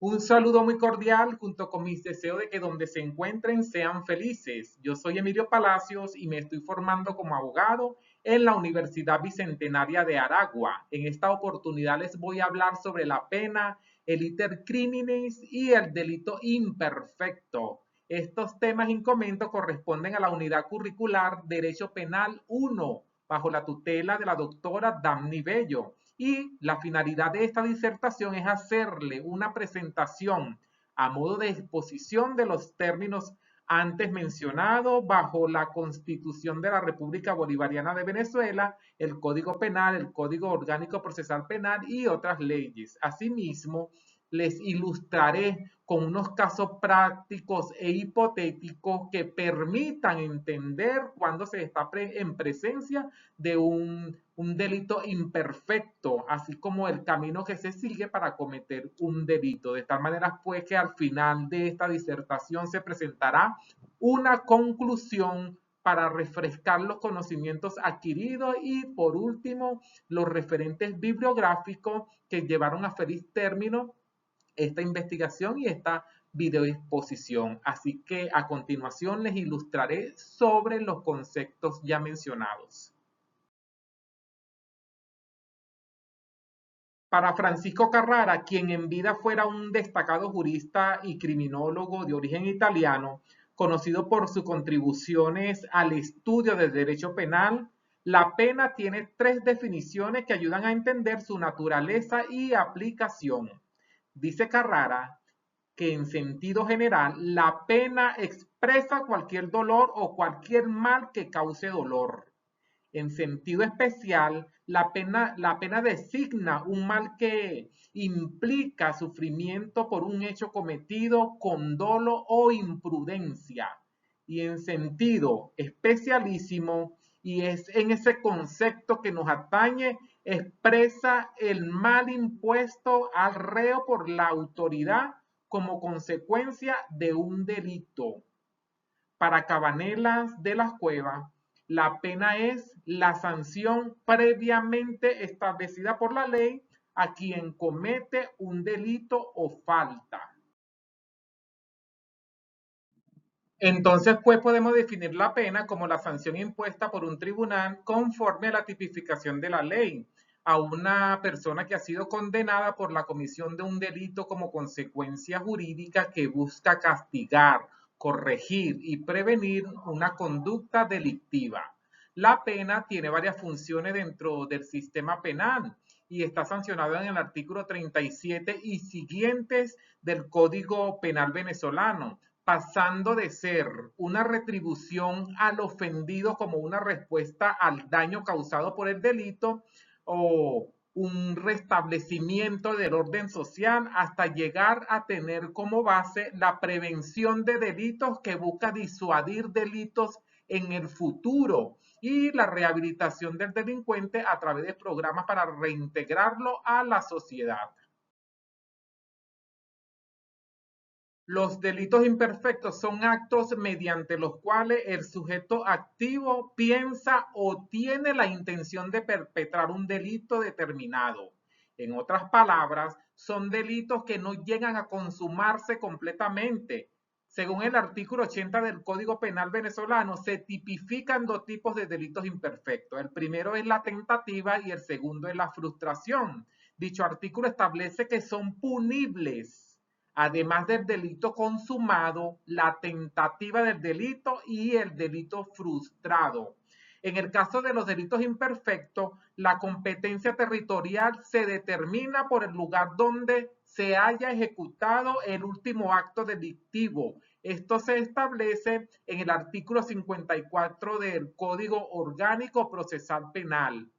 Un saludo muy cordial junto con mis deseos de que donde se encuentren sean felices. Yo soy Emilio Palacios y me estoy formando como abogado en la Universidad Bicentenaria de Aragua. En esta oportunidad les voy a hablar sobre la pena, el iter criminis y el delito imperfecto. Estos temas en comento corresponden a la unidad curricular Derecho Penal 1, bajo la tutela de la doctora Damni Bello. Y la finalidad de esta disertación es hacerle una presentación a modo de exposición de los términos antes mencionados bajo la Constitución de la República Bolivariana de Venezuela, el Código Penal, el Código Orgánico Procesal Penal y otras leyes. Asimismo, les ilustraré con unos casos prácticos e hipotéticos que permitan entender cuando se está en presencia de un delito imperfecto, así como el camino que se sigue para cometer un delito. De tal manera, pues, que al final de esta disertación se presentará una conclusión para refrescar los conocimientos adquiridos y, por último, los referentes bibliográficos que llevaron a feliz término esta investigación y esta videoexposición. Así que a continuación les ilustraré sobre los conceptos ya mencionados. Para Francisco Carrara, quien en vida fuera un destacado jurista y criminólogo de origen italiano, conocido por sus contribuciones al estudio del derecho penal, la pena tiene tres definiciones que ayudan a entender su naturaleza y aplicación. Dice Carrara que en sentido general la pena expresa cualquier dolor o cualquier mal que cause dolor. En sentido especial, la pena designa un mal que implica sufrimiento por un hecho cometido con dolo o imprudencia. Y en sentido especialísimo, y es en ese concepto que nos atañe, expresa el mal impuesto al reo por la autoridad como consecuencia de un delito. Para Cabanelas de las Cuevas, la pena es la sanción previamente establecida por la ley a quien comete un delito o falta. Entonces, pues podemos definir la pena como la sanción impuesta por un tribunal conforme a la tipificación de la ley a una persona que ha sido condenada por la comisión de un delito como consecuencia jurídica que busca castigar, corregir y prevenir una conducta delictiva. La pena tiene varias funciones dentro del sistema penal y está sancionada en el artículo 37 y siguientes del Código Penal venezolano, pasando de ser una retribución al ofendido como una respuesta al daño causado por el delito o un restablecimiento del orden social hasta llegar a tener como base la prevención de delitos que busca disuadir delitos en el futuro y la rehabilitación del delincuente a través de programas para reintegrarlo a la sociedad. Los delitos imperfectos son actos mediante los cuales el sujeto activo piensa o tiene la intención de perpetrar un delito determinado. En otras palabras, son delitos que no llegan a consumarse completamente. Según el artículo 80 del Código Penal venezolano, se tipifican dos tipos de delitos imperfectos. El primero es la tentativa y el segundo es la frustración. Dicho artículo establece que son punibles, además del delito consumado, la tentativa del delito y el delito frustrado. En el caso de los delitos imperfectos, la competencia territorial se determina por el lugar donde se haya ejecutado el último acto delictivo. Esto se establece en el artículo 54 del Código Orgánico Procesal Penal.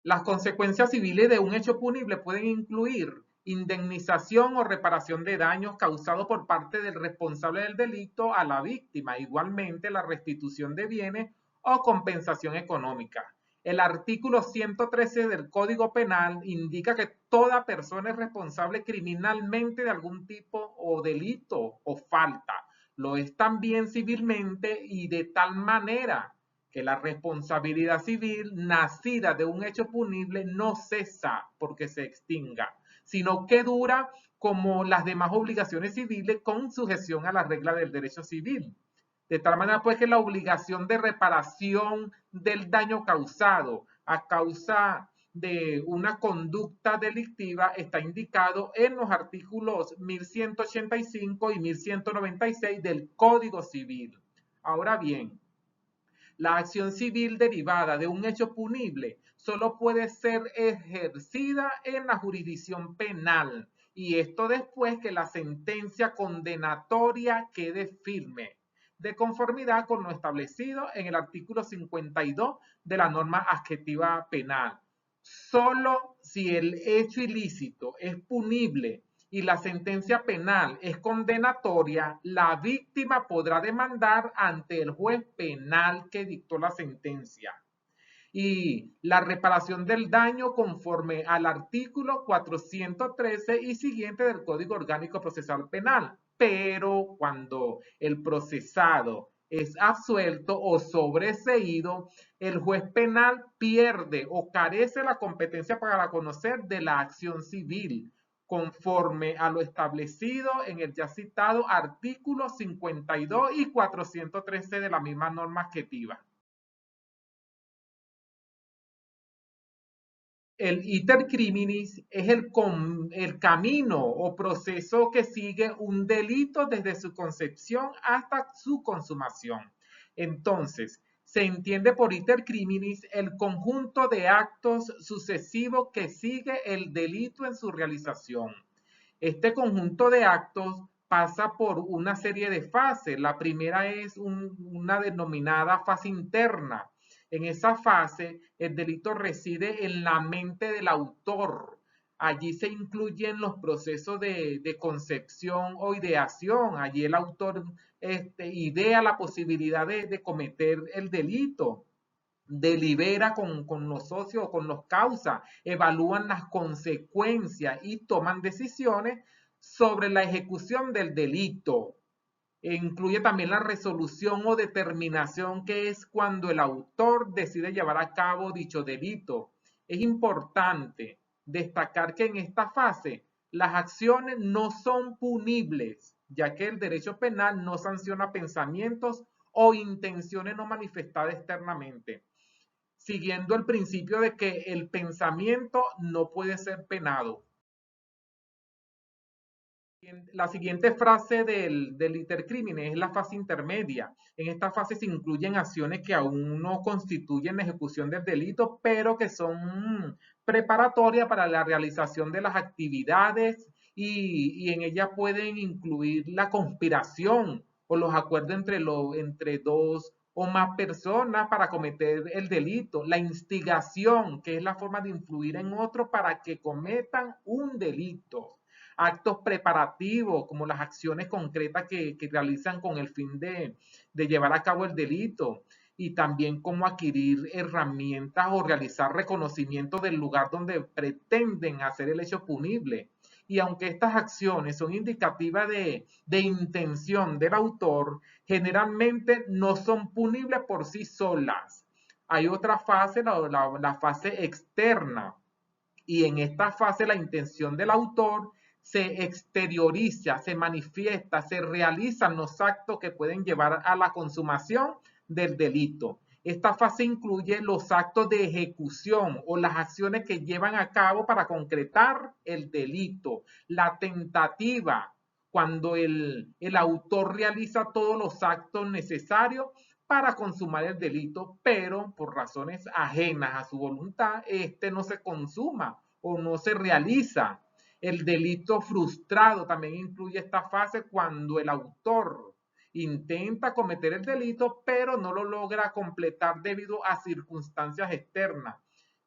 Las consecuencias civiles de un hecho punible pueden incluir indemnización o reparación de daños causados por parte del responsable del delito a la víctima, igualmente la restitución de bienes o compensación económica. El artículo 113 del Código Penal indica que toda persona es responsable criminalmente de algún tipo o delito o falta. Lo es también civilmente y de tal manera que la responsabilidad civil nacida de un hecho punible no cesa porque se extinga, sino que dura como las demás obligaciones civiles con sujeción a la regla del derecho civil. De tal manera pues que la obligación de reparación del daño causado a causa de una conducta delictiva está indicado en los artículos 1185 y 1196 del Código Civil. Ahora bien, la acción civil derivada de un hecho punible solo puede ser ejercida en la jurisdicción penal, y esto después que la sentencia condenatoria quede firme, de conformidad con lo establecido en el artículo 52 de la norma adjetiva penal. Solo si el hecho ilícito es punible y la sentencia penal es condenatoria, la víctima podrá demandar ante el juez penal que dictó la sentencia. Y la reparación del daño conforme al artículo 413 y siguiente del Código Orgánico Procesal Penal. Pero cuando el procesado es absuelto o sobreseído, el juez penal pierde o carece la competencia para conocer de la acción civil, conforme a lo establecido en el ya citado artículo 52 y 413 de la misma norma adjetiva. El iter criminis es el camino o proceso que sigue un delito desde su concepción hasta su consumación. Entonces, se entiende por iter criminis el conjunto de actos sucesivos que sigue el delito en su realización. Este conjunto de actos pasa por una serie de fases. La primera es una denominada fase interna. En esa fase, el delito reside en la mente del autor. Allí se incluyen los procesos de concepción o ideación. Allí el autor idea la posibilidad de cometer el delito, delibera con los socios o con los causas, evalúan las consecuencias y toman decisiones sobre la ejecución del delito. Incluye también la resolución o determinación, que es cuando el autor decide llevar a cabo dicho delito. Es importante destacar que en esta fase las acciones no son punibles, ya que el derecho penal no sanciona pensamientos o intenciones no manifestadas externamente, siguiendo el principio de que el pensamiento no puede ser penado. La siguiente frase del intercrimine es la fase intermedia. En esta fase se incluyen acciones que aún no constituyen la ejecución del delito, pero que son preparatorias para la realización de las actividades, y en ellas pueden incluir la conspiración o los acuerdos entre dos o más personas para cometer el delito, la instigación, que es la forma de influir en otro para que cometan un delito, actos preparativos, como las acciones concretas que realizan con el fin de llevar a cabo el delito, y también cómo adquirir herramientas o realizar reconocimiento del lugar donde pretenden hacer el hecho punible. Y aunque estas acciones son indicativas de intención del autor, generalmente no son punibles por sí solas. Hay otra fase, la fase externa, y en esta fase la intención del autor se exterioriza, se manifiesta, se realizan los actos que pueden llevar a la consumación del delito. Esta fase incluye los actos de ejecución o las acciones que llevan a cabo para concretar el delito, la tentativa, cuando el autor realiza todos los actos necesarios para consumar el delito, pero por razones ajenas a su voluntad, este no se consuma o no se realiza. El delito frustrado también incluye esta fase, cuando el autor intenta cometer el delito, pero no lo logra completar debido a circunstancias externas.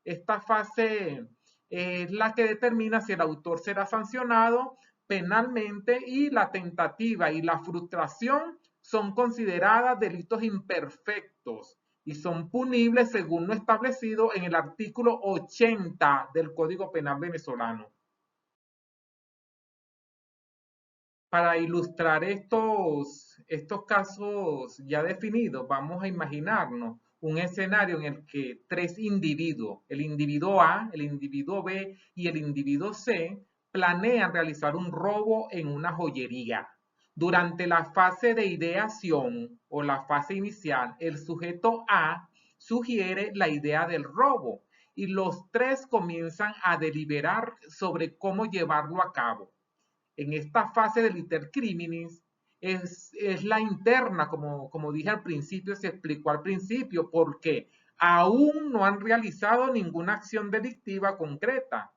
Esta fase es la que determina si el autor será sancionado penalmente, y la tentativa y la frustración son consideradas delitos imperfectos y son punibles según lo establecido en el artículo 80 del Código Penal venezolano. Para ilustrar estos casos ya definidos, vamos a imaginarnos un escenario en el que tres individuos, el individuo A, el individuo B y el individuo C, planean realizar un robo en una joyería. Durante la fase de ideación o la fase inicial, el sujeto A sugiere la idea del robo y los tres comienzan a deliberar sobre cómo llevarlo a cabo. En esta fase del iter criminis es la interna, como dije al principio, se explicó al principio, porque aún no han realizado ninguna acción delictiva concreta.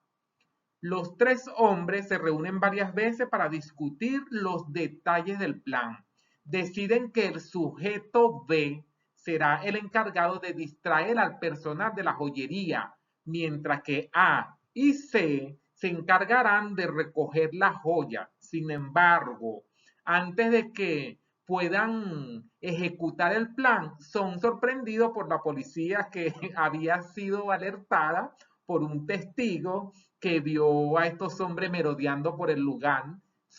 Los tres hombres se reúnen varias veces para discutir los detalles del plan. Deciden que el sujeto B será el encargado de distraer al personal de la joyería, mientras que A y C se encargarán de recoger la joya. Sin embargo, antes de que puedan ejecutar el plan, son sorprendidos por la policía que había sido alertada por un testigo que vio a estos hombres merodeando por el lugar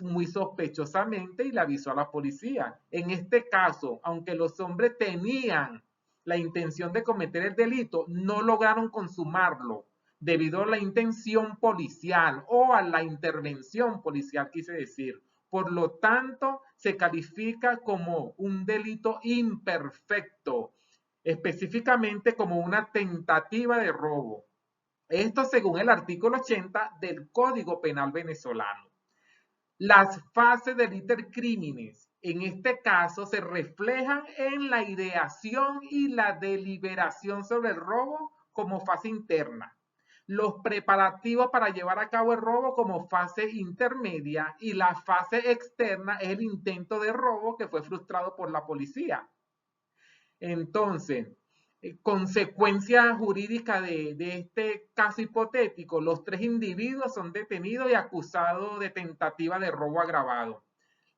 muy sospechosamente y le avisó a la policía. En este caso, aunque los hombres tenían la intención de cometer el delito, no lograron consumarlo debido a la intención policial o a la intervención policial, quise decir. Por lo tanto, se califica como un delito imperfecto, específicamente como una tentativa de robo. Esto según el artículo 80 del Código Penal venezolano. Las fases del iter criminis, en este caso, se reflejan en la ideación y la deliberación sobre el robo como fase interna, los preparativos para llevar a cabo el robo como fase intermedia y la fase externa es el intento de robo que fue frustrado por la policía. Entonces, consecuencia jurídica de este caso hipotético, los tres individuos son detenidos y acusados de tentativa de robo agravado.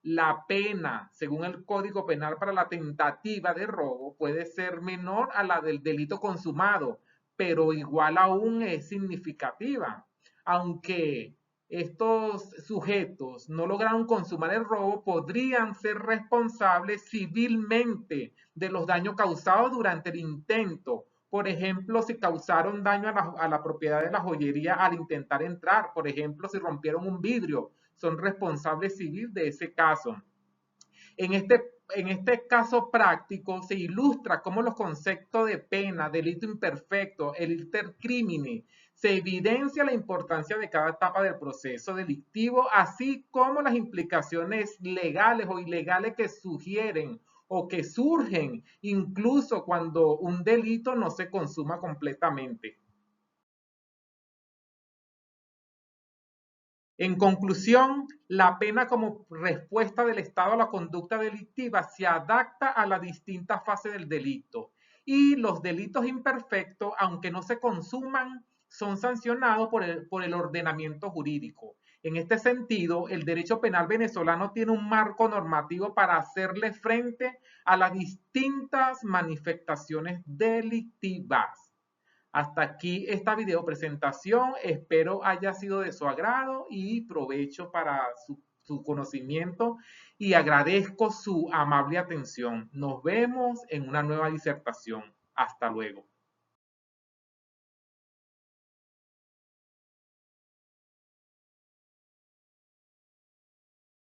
La pena, según el Código Penal para la tentativa de robo, puede ser menor a la del delito consumado, pero igual aún es significativa. Aunque estos sujetos no lograron consumar el robo, podrían ser responsables civilmente de los daños causados durante el intento. Por ejemplo, si causaron daño a la propiedad de la joyería al intentar entrar, por ejemplo, si rompieron un vidrio, son responsables civiles de ese caso. En este caso práctico se ilustra cómo los conceptos de pena, delito imperfecto, el iter crimine, se evidencia la importancia de cada etapa del proceso delictivo, así como las implicaciones legales o ilegales que sugieren o que surgen incluso cuando un delito no se consuma completamente. En conclusión, la pena como respuesta del Estado a la conducta delictiva se adapta a la distinta fase del delito y los delitos imperfectos, aunque no se consuman, son sancionados por el ordenamiento jurídico. En este sentido, el derecho penal venezolano tiene un marco normativo para hacerle frente a las distintas manifestaciones delictivas. Hasta aquí esta video presentación. Espero haya sido de su agrado y provecho para su conocimiento y agradezco su amable atención. Nos vemos en una nueva disertación. Hasta luego.